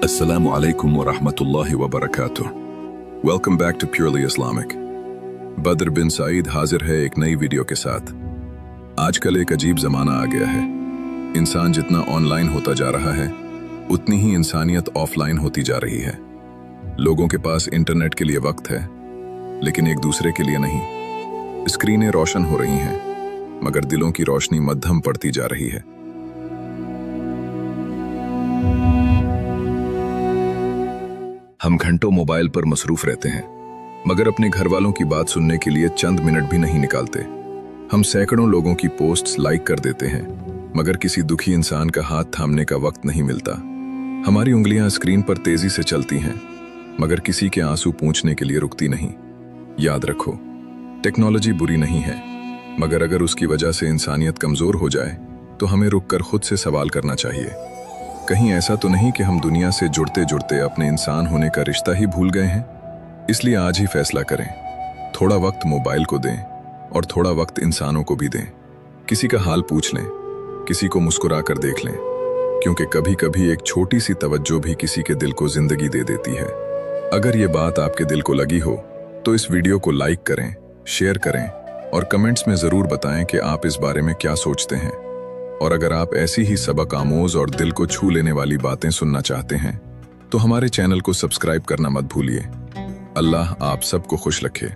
Assalamu alaikum wa rahmatullahi wa barakatuh. Welcome back to Purely Islamic. Badr बिन सईद हाजिर है एक नई वीडियो के साथ। आजकल एक अजीब ज़माना आ गया है। इंसान जितना ऑनलाइन होता जा रहा है उतनी ही इंसानियत ऑफलाइन होती जा रही है। लोगों के पास इंटरनेट के लिए वक्त है लेकिन एक दूसरे के लिए नहीं। स्क्रीनें रोशन हो रही हैं मगर दिलों की रोशनी मध्यम पड़ती जा रही है। हम घंटों मोबाइल पर मसरूफ रहते हैं मगर अपने घर वालों की बात सुनने के लिए चंद मिनट भी नहीं निकालते। हम सैकड़ों लोगों की पोस्ट्स लाइक कर देते हैं मगर किसी दुखी इंसान का हाथ थामने का वक्त नहीं मिलता। हमारी उंगलियां स्क्रीन पर तेजी से चलती हैं मगर किसी के आंसू पूंछने के लिए रुकती नहीं। याद रखो, टेक्नोलॉजी बुरी नहीं है मगर अगर उसकी वजह से इंसानियत कमजोर हो जाए तो हमें रुककर खुद से सवाल करना चाहिए, कहीं ऐसा तो नहीं कि हम दुनिया से जुड़ते जुड़ते अपने इंसान होने का रिश्ता ही भूल गए हैं। इसलिए आज ही फैसला करें, थोड़ा वक्त मोबाइल को दें और थोड़ा वक्त इंसानों को भी दें। किसी का हाल पूछ लें, किसी को मुस्कुरा कर देख लें, क्योंकि कभी कभी एक छोटी सी तवज्जो भी किसी के दिल को जिंदगी दे देती है। अगर ये बात आपके दिल को लगी हो तो इस वीडियो को लाइक करें, शेयर करें और कमेंट्स में ज़रूर बताएं कि आप इस बारे में क्या सोचते हैं। और अगर आप ऐसी ही सबक आमोज और दिल को छू लेने वाली बातें सुनना चाहते हैं तो हमारे चैनल को सब्सक्राइब करना मत भूलिए। अल्लाह आप सबको खुश रखे।